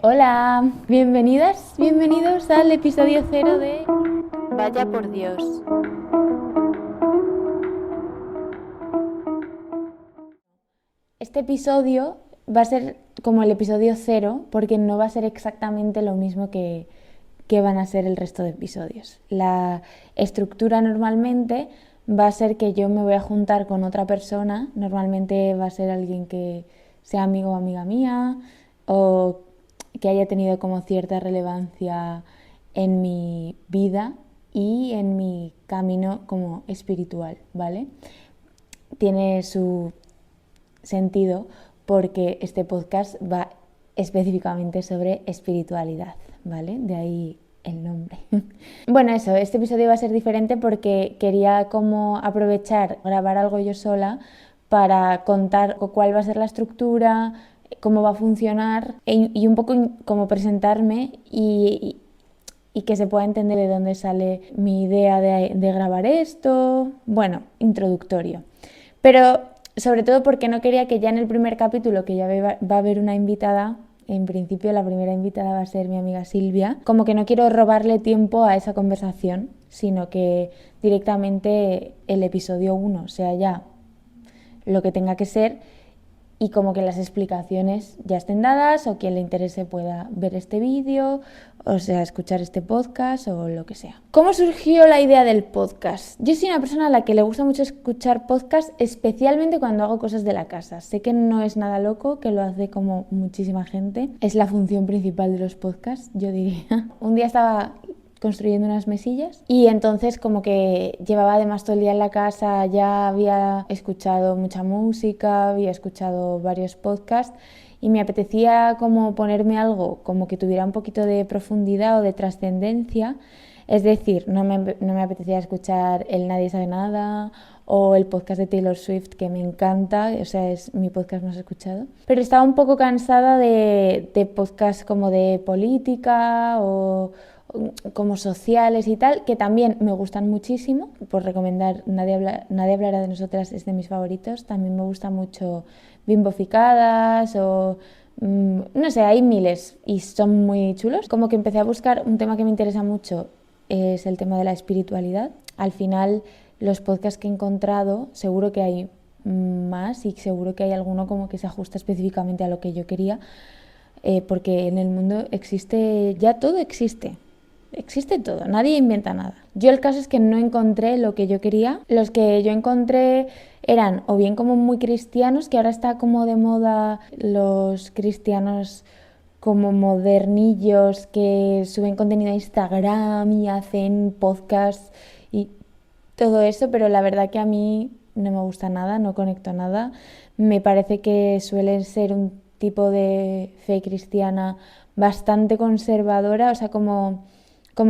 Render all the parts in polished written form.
Hola, bienvenidas, bienvenidos al episodio 0 de Vaya por Dios. Este episodio va a ser como el episodio 0 porque no va a ser exactamente lo mismo que van a ser el resto de episodios. La estructura normalmente va a ser que yo me voy a juntar con otra persona, normalmente va a ser alguien que sea amigo o amiga mía o que haya tenido como cierta relevancia en mi vida y en mi camino como espiritual, ¿vale? Tiene su sentido porque este podcast va específicamente sobre espiritualidad, ¿vale? De ahí el nombre. Bueno, eso, este episodio va a ser diferente porque quería como aprovechar, grabar algo yo sola para contar cuál va a ser la estructura, cómo va a funcionar y un poco como presentarme y que se pueda entender de dónde sale mi idea de grabar esto, bueno, introductorio. Pero sobre todo porque no quería que ya en el primer capítulo, que ya va a haber una invitada, en principio la primera invitada va a ser mi amiga Silvia, como que no quiero robarle tiempo a esa conversación, sino que directamente el episodio 1 sea ya lo que tenga que ser y como que las explicaciones ya estén dadas o quien le interese pueda ver este vídeo, o sea, escuchar este podcast o lo que sea. ¿Cómo surgió la idea del podcast? Yo soy una persona a la que le gusta mucho escuchar podcast, especialmente cuando hago cosas de la casa. Sé que no es nada loco, que lo hace como muchísima gente. Es la función principal de los podcasts, yo diría. Un día estaba construyendo unas mesillas y entonces como que llevaba además todo el día en la casa, ya había escuchado mucha música, había escuchado varios podcasts y me apetecía como ponerme algo como que tuviera un poquito de profundidad o de trascendencia. Es decir, no me apetecía escuchar el Nadie sabe nada o el podcast de Taylor Swift, que me encanta, o sea, es mi podcast más escuchado. Pero estaba un poco cansada de podcasts como de política o como sociales y tal, que también me gustan muchísimo. Por recomendar, Nadie hablará de nosotras, es de mis favoritos. También me gusta mucho Bimboficadas o no sé, hay miles y son muy chulos. Como que empecé a buscar un tema que me interesa mucho, es el tema de la espiritualidad. Al final, los podcasts que he encontrado, seguro que hay más y seguro que hay alguno como que se ajusta específicamente a lo que yo quería, porque en el mundo existe, ya todo existe. Existe todo, nadie inventa nada. Yo el caso es que no encontré lo que yo quería. Los que yo encontré eran o bien como muy cristianos, que ahora está como de moda los cristianos como modernillos que suben contenido a Instagram y hacen podcasts y todo eso, pero la verdad que a mí no me gusta nada, no conecto nada. Me parece que suelen ser un tipo de fe cristiana bastante conservadora, o sea, como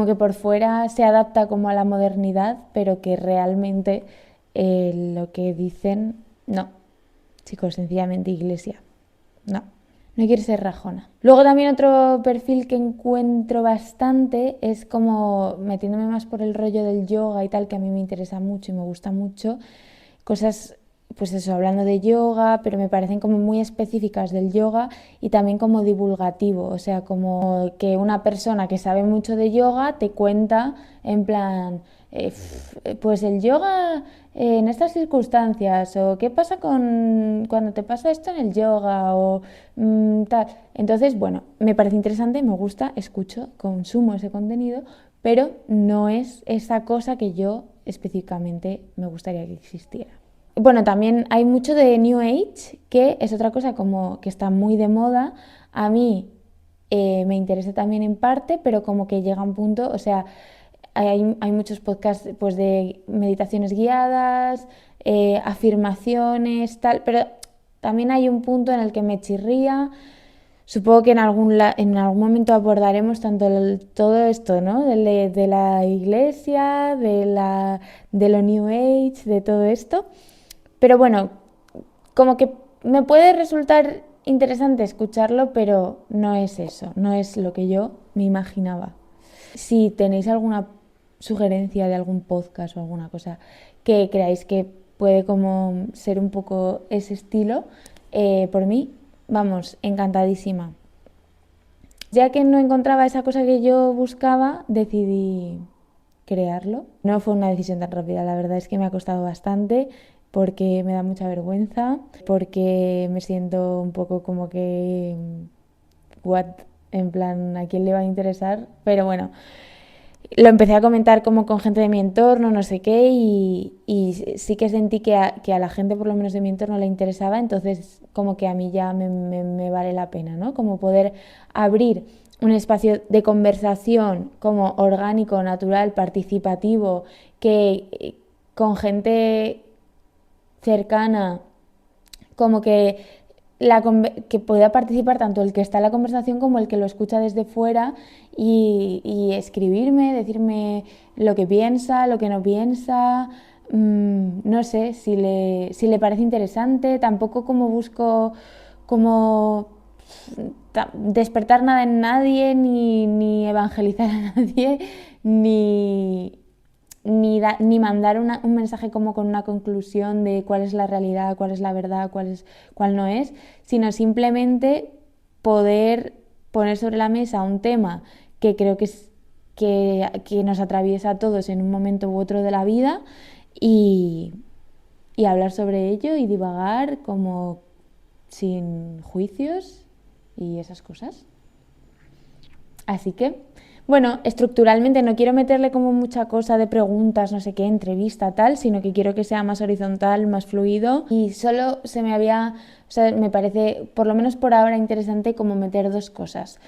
que por fuera se adapta como a la modernidad, pero que realmente lo que dicen, no, chicos, sencillamente iglesia, no. No quiero ser rajona. Luego también otro perfil que encuentro bastante es como metiéndome más por el rollo del yoga y tal, que a mí me interesa mucho y me gusta mucho. Cosas, pues eso, hablando de yoga, pero me parecen como muy específicas del yoga y también como divulgativo. O sea, como que una persona que sabe mucho de yoga te cuenta en plan, pues el yoga en estas circunstancias o qué pasa cuando te pasa esto en el yoga o tal. Entonces, bueno, me parece interesante, me gusta, escucho, consumo ese contenido, pero no es esa cosa que yo específicamente me gustaría que existiera. Bueno, también hay mucho de New Age, que es otra cosa como que está muy de moda. A mí me interesa también en parte, pero como que llega un punto, o sea, hay muchos podcasts pues, de meditaciones guiadas, afirmaciones, tal, pero también hay un punto en el que me chirría. Supongo que en algún momento abordaremos tanto todo esto, ¿no? De la iglesia, de lo New Age, de todo esto. Pero bueno, como que me puede resultar interesante escucharlo, pero no es eso, no es lo que yo me imaginaba. Si tenéis alguna sugerencia de algún podcast o alguna cosa que creáis que puede como ser un poco ese estilo, por mí, vamos, encantadísima. Ya que no encontraba esa cosa que yo buscaba, decidí crearlo. No fue una decisión tan rápida, la verdad es que me ha costado bastante porque me da mucha vergüenza, porque me siento un poco como que, what, en plan, ¿a quién le va a interesar? Pero bueno, lo empecé a comentar como con gente de mi entorno, no sé qué, y sí que sentí que a la gente, por lo menos de mi entorno, le interesaba, entonces como que a mí ya me vale la pena, ¿no? Como poder abrir un espacio de conversación como orgánico, natural, participativo, que con gente cercana, como que pueda participar tanto el que está en la conversación como el que lo escucha desde fuera y escribirme, decirme lo que piensa, lo que no piensa, no sé, si le parece interesante, tampoco como busco como despertar nada en nadie, ni evangelizar a nadie, ni, ni mandar un mensaje como con una conclusión de cuál es la realidad, cuál es la verdad, cuál no es, sino simplemente poder poner sobre la mesa un tema que creo que nos atraviesa a todos en un momento u otro de la vida y, y hablar sobre ello y divagar como sin juicios y esas cosas. Así que, bueno, estructuralmente no quiero meterle como mucha cosa de preguntas, no sé qué, entrevista, tal, sino que quiero que sea más horizontal, más fluido. Y solo se me había, o sea, me parece, por lo menos por ahora, interesante como meter dos cosas.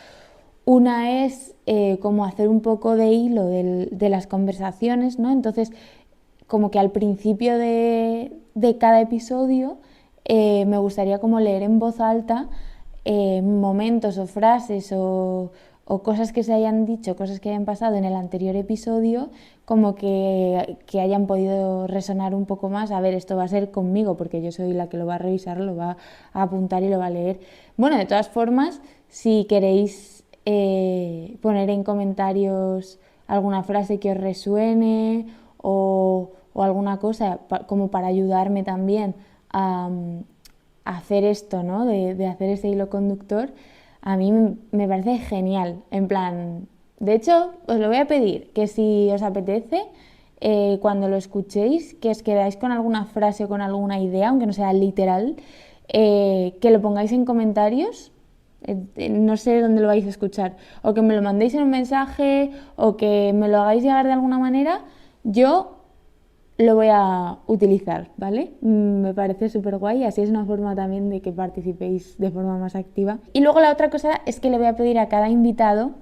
Una es como hacer un poco de hilo de las conversaciones, ¿no? Entonces, como que al principio de cada episodio me gustaría como leer en voz alta momentos o frases o cosas que se hayan dicho, cosas que hayan pasado en el anterior episodio, como que hayan podido resonar un poco más. A ver, esto va a ser conmigo, porque yo soy la que lo va a revisar, lo va a apuntar y lo va a leer. Bueno, de todas formas, si queréis poner en comentarios alguna frase que os resuene o alguna cosa como para ayudarme también a hacer esto, ¿no? De hacer ese hilo conductor, a mí me parece genial. En plan, de hecho, os lo voy a pedir, que si os apetece, cuando lo escuchéis, que os quedáis con alguna frase o con alguna idea, aunque no sea literal, que lo pongáis en comentarios. No sé dónde lo vais a escuchar, o que me lo mandéis en un mensaje, o que me lo hagáis llegar de alguna manera. Yo lo voy a utilizar, ¿vale? Me parece súper guay, así es una forma también de que participéis de forma más activa. Y luego la otra cosa es que le voy a pedir a cada invitado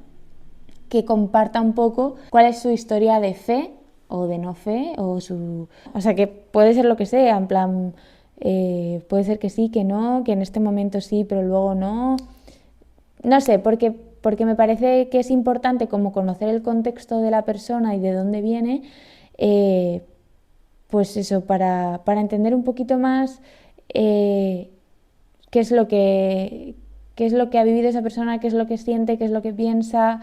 que comparta un poco cuál es su historia de fe o de no fe, o sea, que puede ser lo que sea, en plan, puede ser que sí, que no, que en este momento sí, pero luego no. No sé, porque me parece que es importante como conocer el contexto de la persona y de dónde viene, eh, pues eso, para entender un poquito más eh, qué es lo qué es lo que ha vivido esa persona, qué es lo que siente, qué es lo que piensa,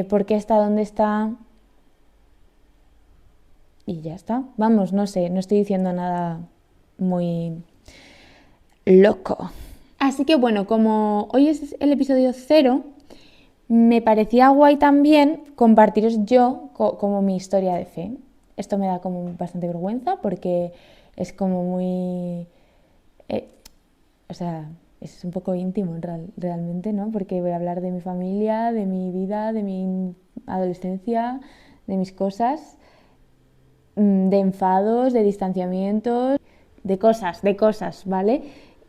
por qué está donde está. Y ya está. Vamos, no sé, no estoy diciendo nada muy loco. Así que bueno, como hoy es el episodio 0, me parecía guay también compartiros yo como mi historia de fe. Esto me da como bastante vergüenza porque es como muy... eh, o sea, es un poco íntimo realmente, ¿no? Porque voy a hablar de mi familia, de mi vida, de mi adolescencia, de mis cosas, de enfados, de distanciamientos, de cosas, ¿vale?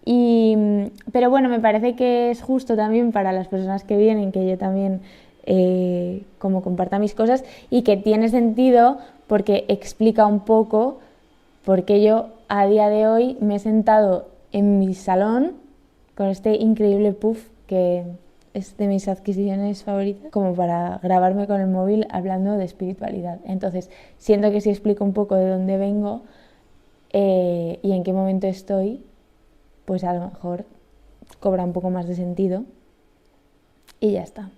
Pero bueno, me parece que es justo también para las personas que vienen que yo también como comparta mis cosas y que tiene sentido porque explica un poco por qué yo a día de hoy me he sentado en mi salón con este increíble puff que es de mis adquisiciones favoritas, como para grabarme con el móvil hablando de espiritualidad. Entonces, siento que si explico un poco de dónde vengo y en qué momento estoy, pues a lo mejor cobra un poco más de sentido y ya está.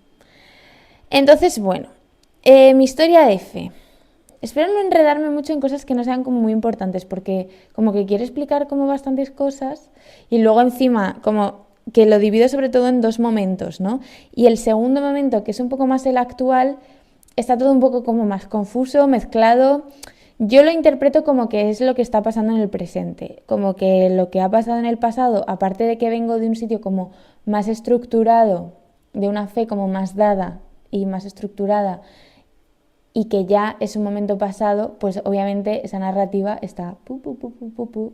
Entonces, bueno, mi historia de fe. Espero no enredarme mucho en cosas que no sean como muy importantes, porque como que quiero explicar como bastantes cosas y luego encima como que lo divido sobre todo en dos momentos, ¿no? Y el segundo momento, que es un poco más el actual, está todo un poco como más confuso, mezclado. Yo lo interpreto como que es lo que está pasando en el presente, como que lo que ha pasado en el pasado, aparte de que vengo de un sitio como más estructurado, de una fe como más dada y más estructurada, y que ya es un momento pasado, pues obviamente esa narrativa está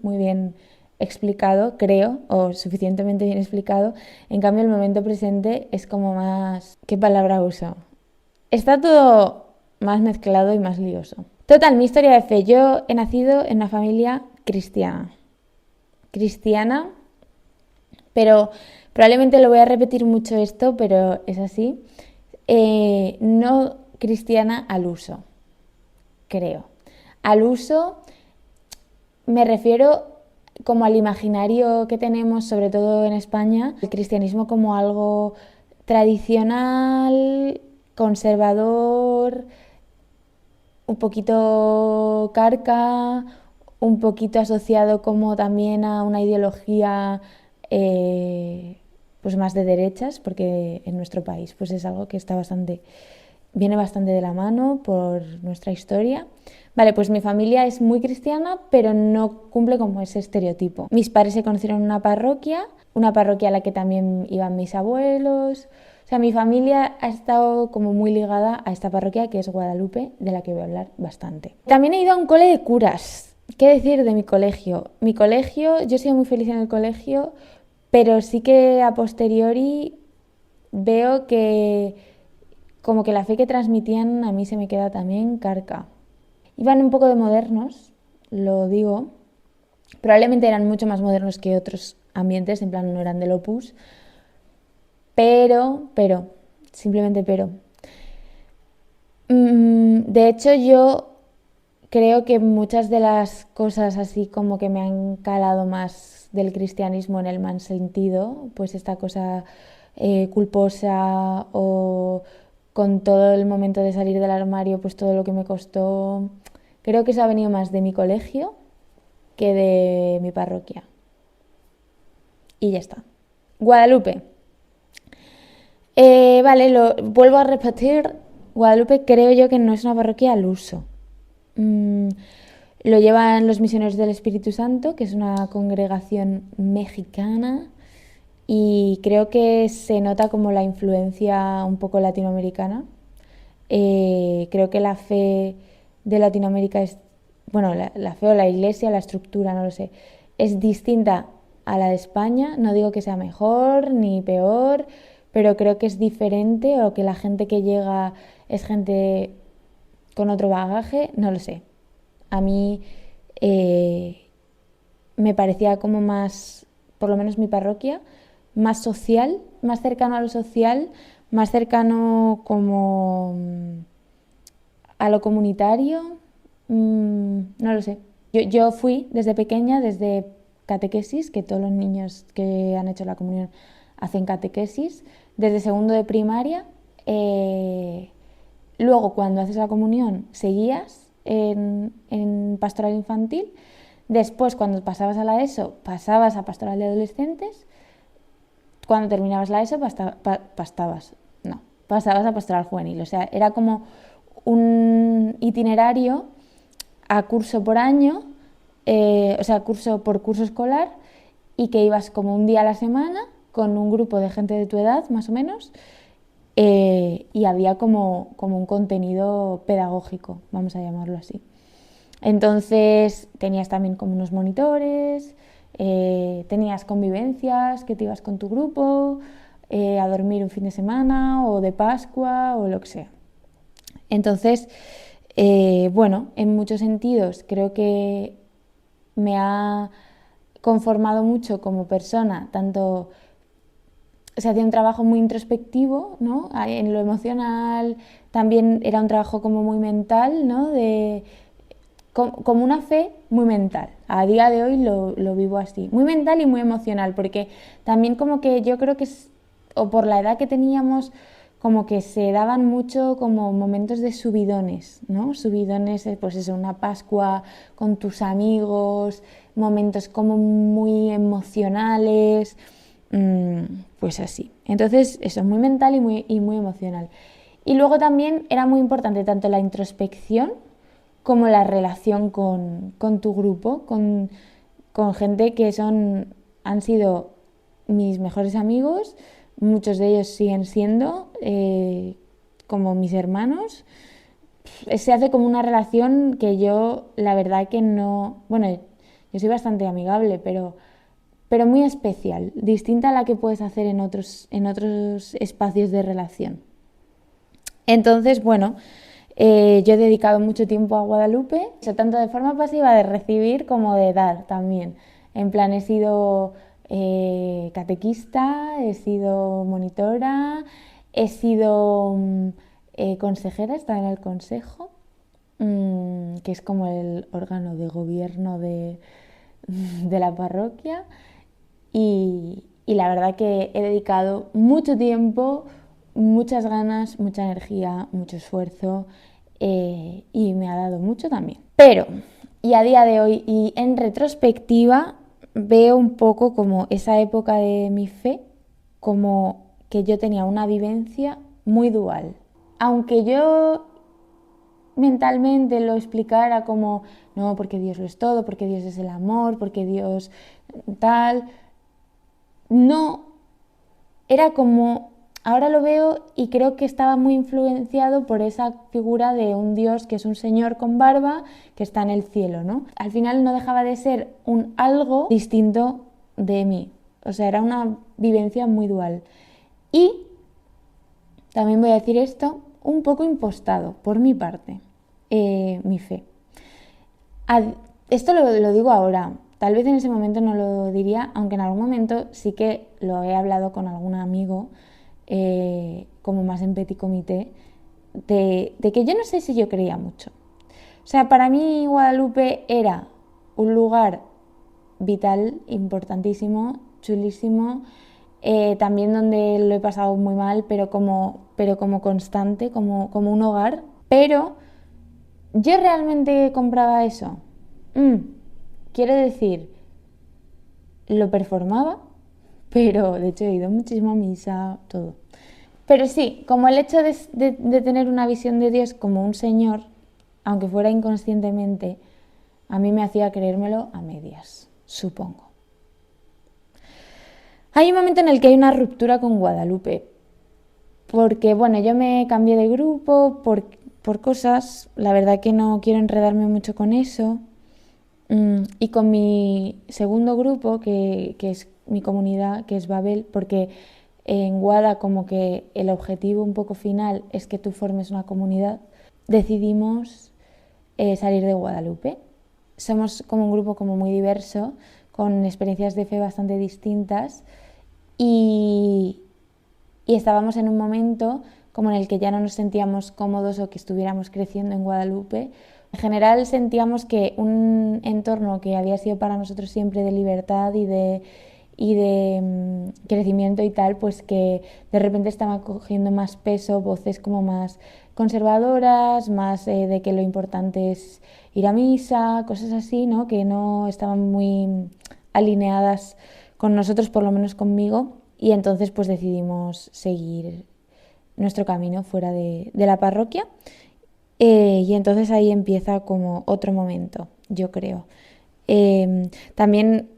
muy bien explicado, creo, o suficientemente bien explicado. En cambio, el momento presente es como más... ¿Qué palabra uso? Está todo más mezclado y más lioso. Total, mi historia de fe. Yo he nacido en una familia cristiana. Cristiana, pero probablemente lo voy a repetir mucho esto, pero es así. No cristiana al uso, creo. Al uso me refiero como al imaginario que tenemos, sobre todo en España, el cristianismo como algo tradicional, conservador, un poquito carca, un poquito asociado como también a una ideología pues más de derechas, porque en nuestro país pues es algo que está viene bastante de la mano por nuestra historia. Vale, pues mi familia es muy cristiana, pero no cumple como ese estereotipo. Mis padres se conocieron en una parroquia a la que también iban mis abuelos. O sea, mi familia ha estado como muy ligada a esta parroquia que es Guadalupe, de la que voy a hablar bastante. También he ido a un cole de curas. ¿Qué decir de mi colegio? Mi colegio, yo he sido muy feliz en el colegio, pero sí que a posteriori veo que como que la fe que transmitían a mí se me queda también carca. Iban un poco de modernos, lo digo. Probablemente eran mucho más modernos que otros ambientes, en plan no eran del Opus. Simplemente pero. De hecho, yo creo que muchas de las cosas así como que me han calado más del cristianismo en el mal sentido, pues esta cosa culposa o con todo el momento de salir del armario, pues todo lo que me costó, creo que eso ha venido más de mi colegio que de mi parroquia. Y ya está. Guadalupe. Vale, lo vuelvo a repetir. Guadalupe creo yo que no es una parroquia al uso. Mm, lo llevan los Misioneros del Espíritu Santo, que es una congregación mexicana, y creo que se nota como la influencia un poco latinoamericana. Creo que la fe de Latinoamérica es, bueno, la fe o la iglesia, la estructura, no lo sé, es distinta a la de España. No digo que sea mejor ni peor, pero creo que es diferente o que la gente que llega es gente con otro bagaje, no lo sé. A mí me parecía como más, por lo menos mi parroquia, más social, más cercano a lo social, más cercano como a lo comunitario, no lo sé. Yo fui desde pequeña, desde catequesis, que todos los niños que han hecho la comunión hacen catequesis, desde segundo de primaria. Luego, cuando haces la comunión, seguías en pastoral infantil. Después, cuando pasabas a la ESO, pasabas a pastoral de adolescentes. Cuando terminabas la ESO, pasabas a pastoral juvenil. O sea, era como un itinerario a curso por año, o sea, curso por curso escolar, y que ibas como un día a la semana con un grupo de gente de tu edad, más o menos, y había como un contenido pedagógico, vamos a llamarlo así. Entonces tenías también como unos monitores, tenías convivencias que te ibas con tu grupo a dormir un fin de semana o de Pascua o lo que sea. Entonces, bueno, en muchos sentidos creo que me ha conformado mucho como persona, tanto se hacía un trabajo muy introspectivo, ¿no? En lo emocional también era un trabajo como muy mental, ¿no? Como una fe muy mental. A día de hoy lo vivo así, muy mental y muy emocional, porque también como que yo creo que o por la edad que teníamos, como que se daban mucho como momentos de subidones, ¿no? Subidones, pues eso, una Pascua con tus amigos, momentos como muy emocionales. pues así. Entonces, eso es muy mental y muy emocional. Y luego también era muy importante tanto la introspección como la relación con tu grupo, con gente que han sido mis mejores amigos, muchos de ellos siguen siendo como mis hermanos. Se hace como una relación que yo, la verdad que no, bueno, yo soy bastante amigable, pero muy especial, distinta a la que puedes hacer en otros espacios de relación. Entonces, bueno, yo he dedicado mucho tiempo a Guadalupe, tanto de forma pasiva de recibir como de dar también. En plan, he sido catequista, he sido monitora, he sido consejera, estaba en el consejo, que es como el órgano de gobierno de la parroquia. Y la verdad que he dedicado mucho tiempo, muchas ganas, mucha energía, mucho esfuerzo y me ha dado mucho también. Pero, y a día de hoy y en retrospectiva, veo un poco como esa época de mi fe, como que yo tenía una vivencia muy dual. Aunque yo mentalmente lo explicara como, no, porque Dios lo es todo, porque Dios es el amor, porque Dios tal, no, era como, ahora lo veo y creo que estaba muy influenciado por esa figura de un Dios que es un señor con barba que está en el cielo, ¿no? Al final no dejaba de ser un algo distinto de mí, o sea, era una vivencia muy dual. Y también voy a decir esto, un poco impostado por mi parte, mi fe. Esto lo digo ahora, tal vez en ese momento no lo diría, aunque en algún momento sí que lo he hablado con algún amigo, como más en petit comité, de que yo no sé si yo creía mucho. O sea, para mí Guadalupe era un lugar vital, importantísimo, chulísimo, también donde lo he pasado muy mal, pero como constante, como un hogar. Pero yo realmente compraba eso. Mm, Quiero decir, lo performaba, pero de hecho he ido muchísimo a misa, todo. Pero sí, como el hecho de tener una visión de Dios como un señor, aunque fuera inconscientemente, a mí me hacía creérmelo a medias, supongo. Hay un momento en el que hay una ruptura con Guadalupe, porque bueno, yo me cambié de grupo por cosas, la verdad que no quiero enredarme mucho con eso. Y con mi segundo grupo, que es mi comunidad, que es Babel, porque en Guada como que el objetivo un poco final es que tú formes una comunidad, decidimos salir de Guadalupe. Somos como un grupo como muy diverso, con experiencias de fe bastante distintas y, y estábamos en un momento como en el que ya no nos sentíamos cómodos o que estuviéramos creciendo en Guadalupe. En general sentíamos que un entorno que había sido para nosotros siempre de libertad y de crecimiento y tal, pues que de repente estaba cogiendo más peso, voces como más conservadoras, más de que lo importante es ir a misa, cosas así, ¿no? Que no estaban muy alineadas con nosotros, por lo menos conmigo, y entonces pues decidimos seguir nuestro camino fuera de la parroquia. Y entonces ahí empieza como otro momento, yo creo. También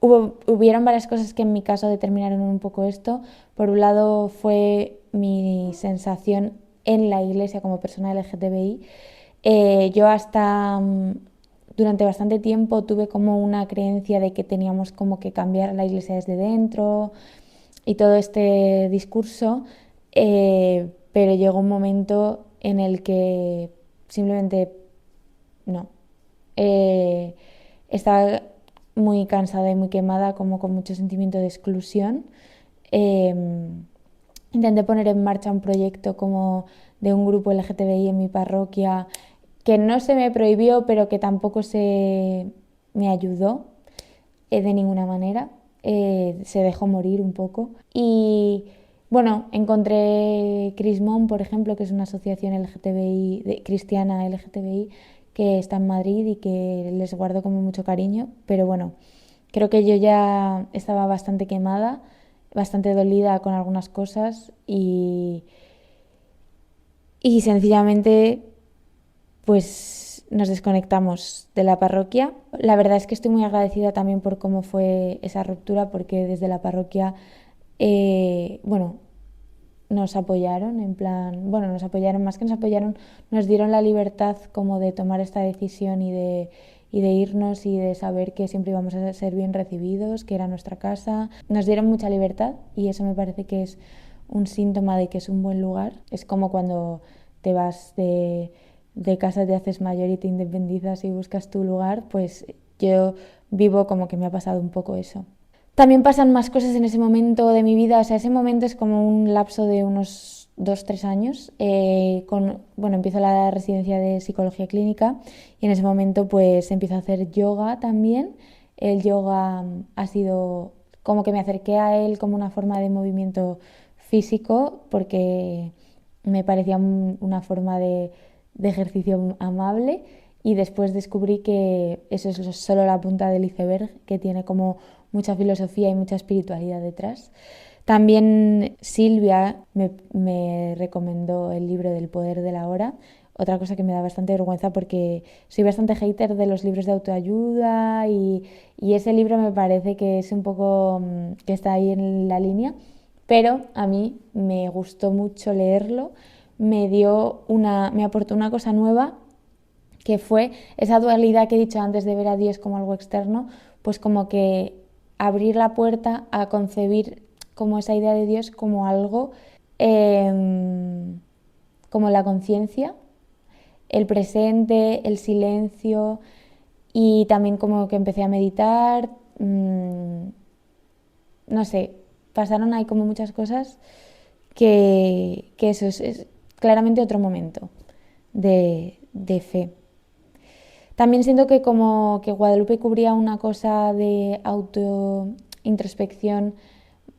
hubieron varias cosas que en mi caso determinaron un poco esto. Por un lado fue mi sensación en la iglesia como persona LGTBI. Yo hasta durante bastante tiempo tuve como una creencia de que teníamos como que cambiar la iglesia desde dentro y todo este discurso, pero llegó un momento en el que simplemente no. Estaba muy cansada y muy quemada, como con mucho sentimiento de exclusión. Eh, Intenté poner en marcha un proyecto como de un grupo LGTBI en mi parroquia que no se me prohibió, pero que tampoco se me ayudó de ninguna manera. Se dejó morir un poco. Y bueno, encontré Crismón, por ejemplo, que es una asociación LGTBI, cristiana LGTBI, que está en Madrid y que les guardo como mucho cariño. Pero bueno, creo que yo ya estaba bastante quemada bastante dolida con algunas cosas y sencillamente pues nos desconectamos de la parroquia. La verdad es que estoy muy agradecida también por cómo fue esa ruptura, porque desde la parroquia, bueno, nos apoyaron, en plan, bueno, nos apoyaron, más que nos apoyaron, nos dieron la libertad como de tomar esta decisión y de irnos y de saber que siempre íbamos a ser bien recibidos, que era nuestra casa. Nos dieron mucha libertad y eso me parece que es un síntoma de que es un buen lugar. Es como cuando te vas de casa, te haces mayor y te independizas y buscas tu lugar, pues yo vivo como que me ha pasado un poco eso. También pasan más cosas en ese momento de mi vida, o sea, ese momento es como un lapso de unos 2 o 3 años. Bueno, empiezo la residencia de psicología clínica y en ese momento pues empiezo a hacer yoga también. El yoga ha sido como que me acerqué a él como una forma de movimiento físico porque me parecía una forma de ejercicio amable y después descubrí que eso es solo la punta del iceberg, que tiene como mucha filosofía y mucha espiritualidad detrás. También Silvia me recomendó el libro del poder de la hora, otra cosa que me da bastante vergüenza porque soy bastante hater de los libros de autoayuda y ese libro me parece que es un poco que está ahí en la línea, pero a mí me gustó mucho leerlo, me aportó una cosa nueva que fue esa dualidad que he dicho antes de ver a Dios como algo externo, pues como que abrir la puerta a concebir como esa idea de Dios como algo como la conciencia, el presente, el silencio y también como que empecé a meditar, no sé, pasaron ahí como muchas cosas que eso es claramente otro momento de fe. También siento que como que Guadalupe cubría una cosa de autointrospección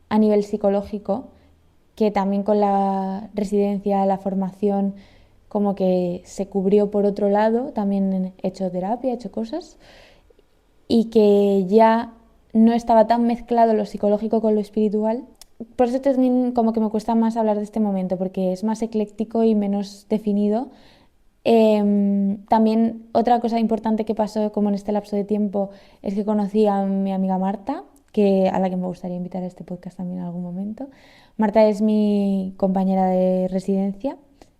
a nivel psicológico, que también con la residencia, la formación, como que se cubrió por otro lado, también he hecho terapia, he hecho cosas, y que ya no estaba tan mezclado lo psicológico con lo espiritual. Por eso también como que me cuesta más hablar de este momento, porque es más ecléctico y menos definido. También otra cosa importante que pasó como en este lapso de tiempo es que conocí a mi amiga Marta, a la que me gustaría invitar a este podcast también en algún momento. Marta es mi compañera de residencia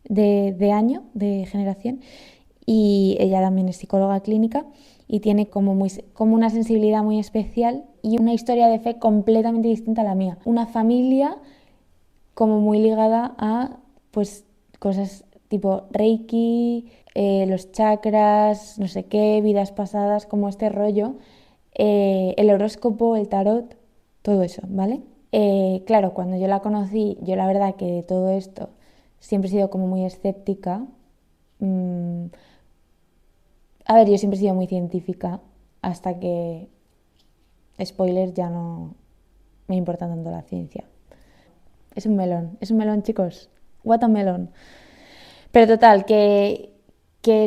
de año, de generación, y ella también es psicóloga clínica y tiene como una sensibilidad muy especial y una historia de fe completamente distinta a la mía. Una familia como muy ligada a pues cosas tipo Reiki, los chakras, no sé qué, vidas pasadas, como este rollo, el horóscopo, el tarot, todo eso, ¿vale? Claro, cuando yo la conocí, yo la verdad que de todo esto siempre he sido como muy escéptica. Mm, a ver, yo siempre he sido muy científica hasta que, spoiler, ya no me importa tanto la ciencia. Es un melón, chicos. Watermelon. Pero total, que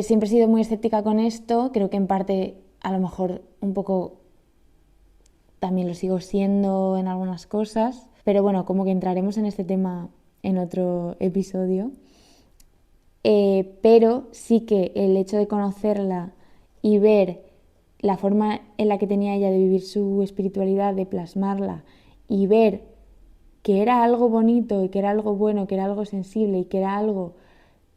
siempre he sido muy escéptica con esto. Creo que en parte, a lo mejor, un poco también lo sigo siendo en algunas cosas. Pero bueno, como que entraremos en este tema en otro episodio. Pero sí que el hecho de conocerla y ver la forma en la que tenía ella de vivir su espiritualidad, de plasmarla y ver que era algo bonito y que era algo bueno, que era algo sensible y que era algo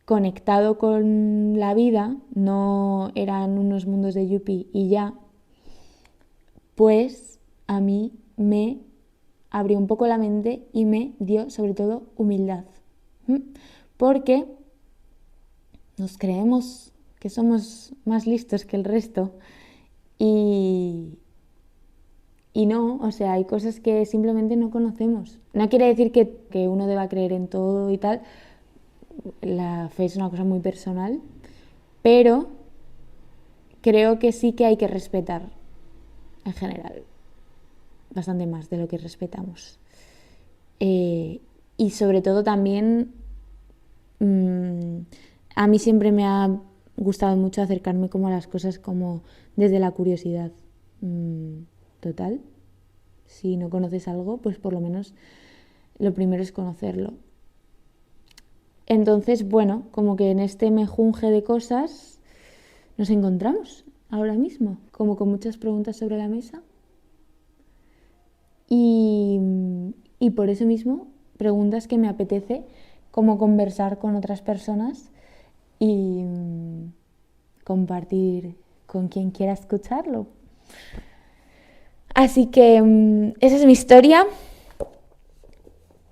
conectado con la vida, no eran unos mundos de yuppie y ya, pues a mí me abrió un poco la mente y me dio sobre todo humildad. Porque nos creemos que somos más listos que el resto y, y no, o sea, hay cosas que simplemente no conocemos. No quiere decir que uno deba creer en todo y tal, la fe es una cosa muy personal, pero creo que sí que hay que respetar en general, bastante más de lo que respetamos. Y sobre todo también mmm, a mí siempre me ha gustado mucho acercarme como a las cosas como desde la curiosidad total. Si no conoces algo, pues por lo menos lo primero es conocerlo. Entonces, bueno, como que en este mejunje de cosas nos encontramos ahora mismo, como con muchas preguntas sobre la mesa. Y, y por eso mismo, preguntas que me apetece como conversar con otras personas y compartir con quien quiera escucharlo. Así que esa es mi historia.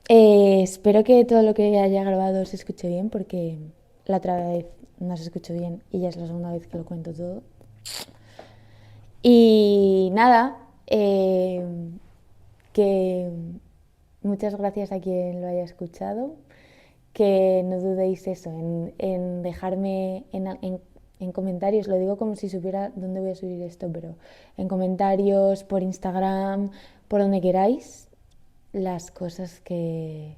Espero que todo lo que haya grabado se escuche bien, porque la otra vez no se escuchó bien y ya es la segunda vez que lo cuento todo. Y nada, que muchas gracias a quien lo haya escuchado, que no dudéis eso, en dejarme en comentarios, lo digo como si supiera dónde voy a subir esto, pero en comentarios, por Instagram, por donde queráis, las cosas que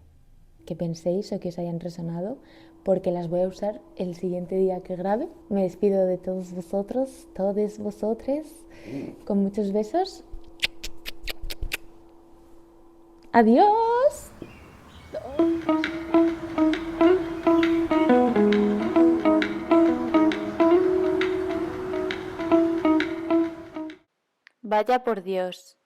penséis o que os hayan resonado, porque las voy a usar el siguiente día que grabe. Me despido de todos vosotros, todos vosotros, con muchos besos. ¡Adiós! Vaya por Dios.